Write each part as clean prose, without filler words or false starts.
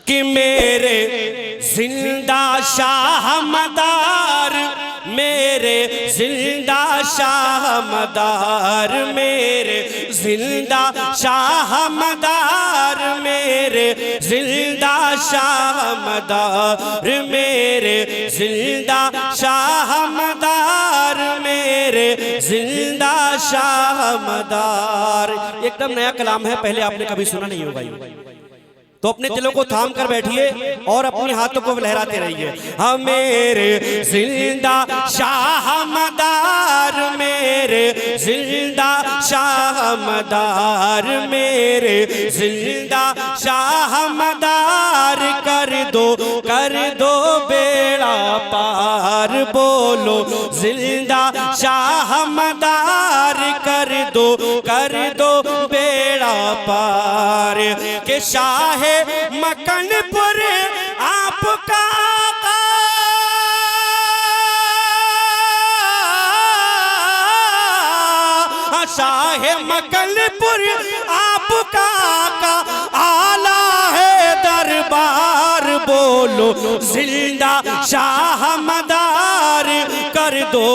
कि मेरे जिंदा शाह मदार, मेरे जिंदा शाह मदार, मेरे जिंदा शाह मदार, मेरे जिंदा शाह मदार, मेरे जिंदा शाह मदार, मेरे जिंदा शाह मदार। एकदम नया कलाम है, पहले आपने कभी सुना नहीं होगा। तो अपने दिलों को थाम कर बैठिए और अपने हाथों को लहराते रहिए। हाँ मेरे जिंदा शाह मदार, मेरे जिंदा शाह मदार, मेरे जिंदा शाह मदार, कर दो बेड़ा पार, बोलो जिंदा शाह मदार, कर दो बेड़ा पार। के शाहे मकनपुर आपका शाहे मकनपुर आपका आला है दरबार, बोलो जिंदा शाह मदार, कर दो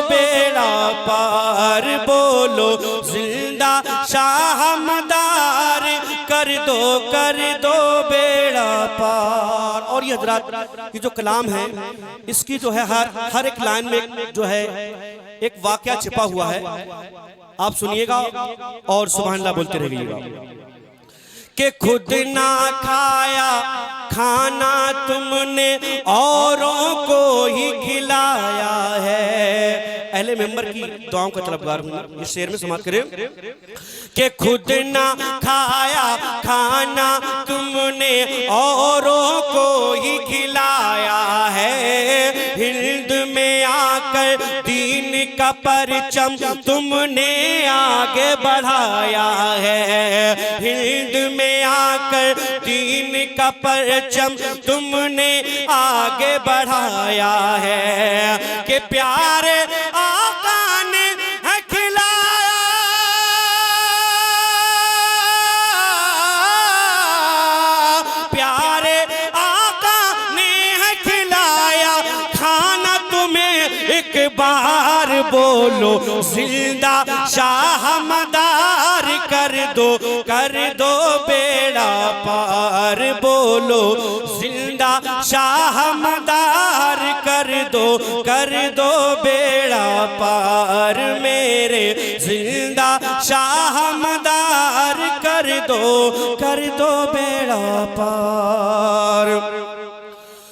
बेड़ा पार, बोलो जिंदा शाह मदार, कर दो बेड़ा पार। और ये हजरात ये जो कलाम है इसकी जो है हर एक लाइन में जो है एक वाकया छिपा हुआ है। आप सुनिएगा और सुभान अल्लाह बोलते रहिएगा। कि खुद ना खाया खाना तुमने औरों को ही खिलाया है। अहले मेंबर की दुआओं का तलबगार हूँ, इस शेर में समाप्त करें। कि खुद ना खाया खाना तुमने औरों को ही खिलाया है, हिंद में आकर दीन का परचम तुमने आगे बढ़ाया है, हिंद में आकर दीन का परचम तुमने आगे बढ़ाया है। कि प्यारे आका ने है खिलाया, प्यारे आका ने है खिलाया खाना तुम्हें एक बार, बोलो जिंदा शाह मदार, कर दो बेड़ा पार, बोलो जिंदा शाह मदार, कर दो बेड़ा पार, मेरे जिंदा शाह मदार, कर दो बेड़ा पार।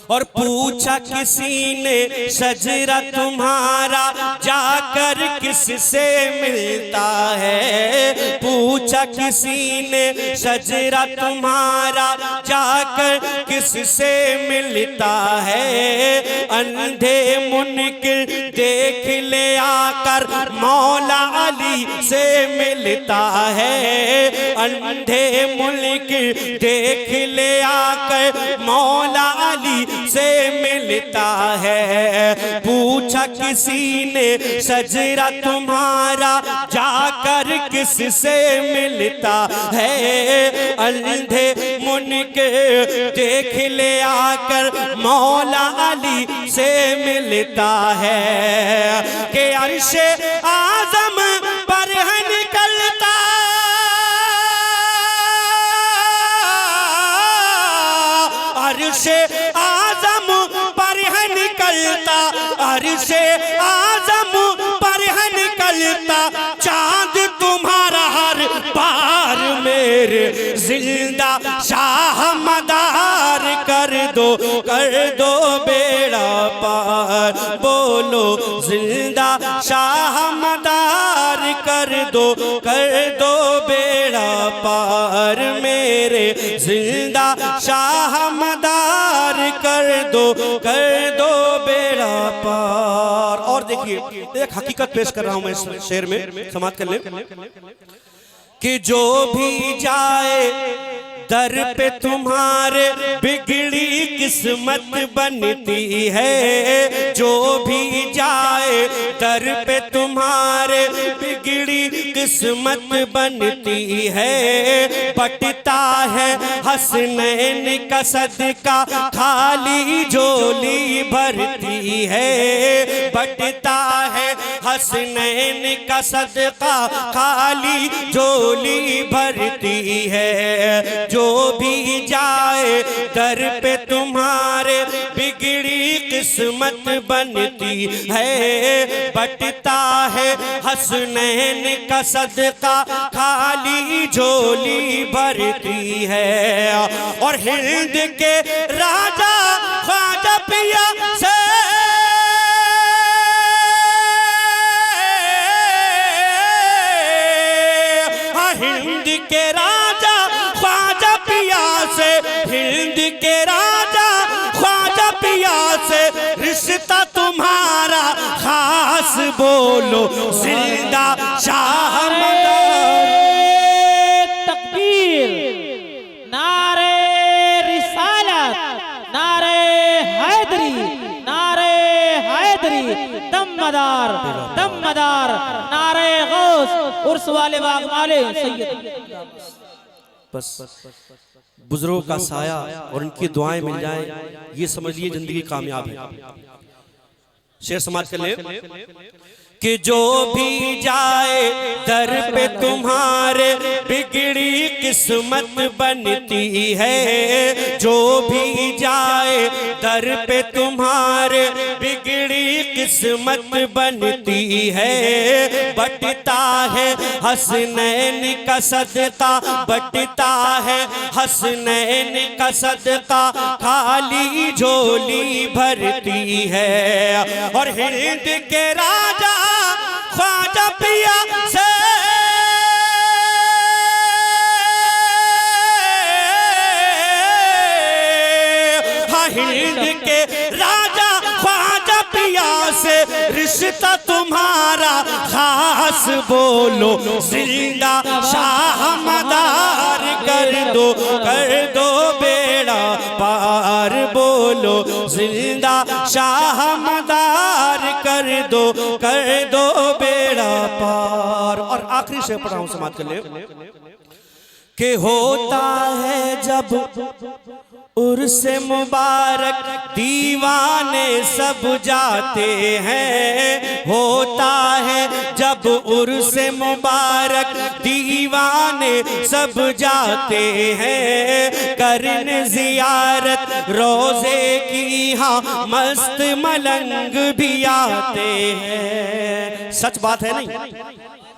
और पूछा किसी ने शजरा तुम्हारा जाकर किससे मिलता है, पूछा किसी ने शजरा तुम्हारा जाकर किससे मिलता है, अंधे मुनकिर देख ले आकर मौला अली से मिलता है, अंधे मुनकिर देख ले आकर मौला अली से मिलता है। पूछा किसी ने शजरा तुम्हारा जाकर किससे मिलता है, अंधे मुनकिर देख ले आकर मौला अली से मिलता है। कि अर्शे आज़म पर है निकलता, अर्शे आज़म पर है निकलता, अर्शे आज़म पर है निकलता, चांद तुम्हारा हर बार, मेरे जिंदा शाह मदार, कर दो बेड़ा पार, बोलो जिंदा शाह मदार, कर दो बेड़ा पार, मेरे जिंदा शाह मदार, कर दो बेड़ा पार। और देखिए एक हकीकत पेश कर रहा हूं मैं इस शेर में, समाप्त कर लें। कि जो भी जाए दर पे तुम्हारे बिगड़ी किस्मत बनती है, जो भी जाए दर पे तुम्हारे बिगड़ी किस्मत बनती है, बट बटता है हसनैन का सदका, खाली झोली भरती है। बटता है हसनैन का सदका, खाली झोली भरती है। जो भी जाए दर पे तुम्हारे, बिगड़ी किस्मत बनती है। बटता है हसनैन का सदका, खाली झोली भरती है। और हिंद के राजा ख्वाजा पिया से हिंद के राजा ख्वाजा पिया से, हिंद के राजा ख्वाजा पिया से रिश्ता तुम्हारा खास। बोलो जिंदा शाह तकबीर, नारे रिसालत, नारे हैदरी, नारे हैदरी, दमदार दमदार, नारे गौस, उर्स वाले बाग वाले सैयद। बस बुजुर्गों का साया और उनकी दुआएं मिल जाएं, ये समझ लिए जिंदगी कामयाब है। शेर समाज कर ले कि जो भी जाए दर पे तुम्हारे, बिगड़ी किस्मत बनती है। जो भी जाए दर पे तुम्हारे, बिगड़ी किस्मत बनती है। बटता है हसनैन का सदका, बटता है हसनैन का सदका, खाली झोली भरती है। और हिंद के राजा ख्वाजा पिया से हिंद के राजा ख्वाजा पिया से रिश्ता तुम्हारा खास। बोलो जिंदा शाह मदार, कर दो बेड़ा पार। बोलो जिंदा शाह मदार, कर दो बेड़ा पार। और आखिरी शेर पढ़ा हूं, समाप्त कर ले कि होता है जब उर्से मुबारक, दीवाने सब जाते हैं। होता है जब उर्से मुबारक, दीवाने सब जाते हैं। करने जियारत रोजे की, हाँ मस्त मलंग भी आते हैं। सच बात है नहीं?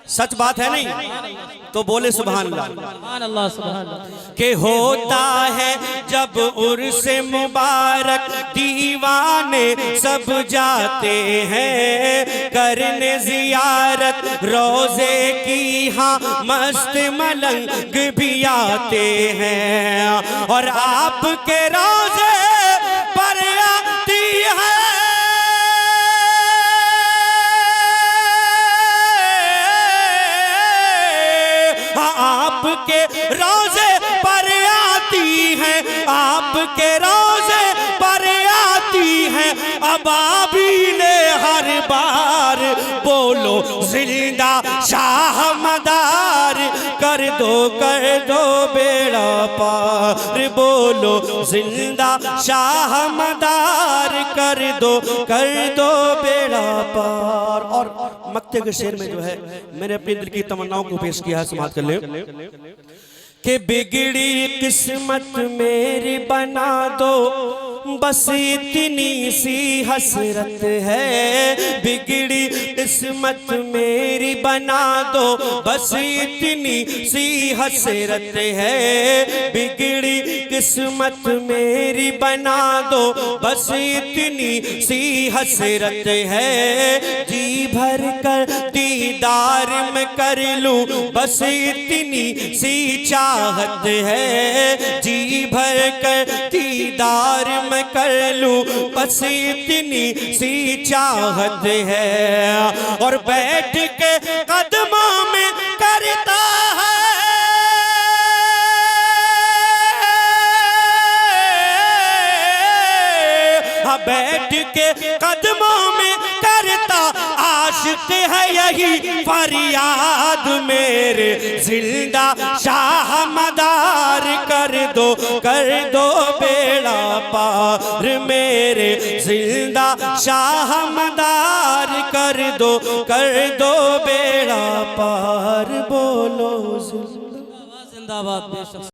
सच बात है नहीं? तो बोले सुभान अल्लाह। सुभान अल्लाह, सुभान अल्लाह। कि होता है जब उर्से मुबारक, दीवाने सब जाते हैं। करने जियारत रोजे की, हाँ मस्त मलंग भी आते हैं। और आपके रोजे पर आती है आपके रोजे पर आती है, आपके रोजे पर आती है अबाबीले हर बार। बोलो जिंदा शाह मदार, कर दो बेड़ा पार। बोलो जिंदा शाह मदार, कर दो बेड़ा पार। और मक्ते के शेर में जो है मैंने अपने दिल की तमन्नाओं को पेश किया है, समाप्त कर ले कि बिगड़ी किस्मत मेरी बना दो, बस इतनी सी हसरत है। बिगड़ी किस्मत मेरी बना दो, बस इतनी सी हसरत है। बिगड़ी किस्मत मेरी बना दो, बस इतनी सी हसरत है। जी भर कर दीदार में कर लूं, बस इतनी सी चाहत है। जी भर कर दीदार में कर लूं, बस इतनी सी चाहत है। और बैठ के कदमों में करता है बैठ के कदमों में करता आशिक है यही फरियाद मेरे जिंदा शाह मदार कर दो बेड़ा पार मेरे जिंदा शाह मदार कर दो बेड़ा पार। बोलो जिंदाबाद बेशक।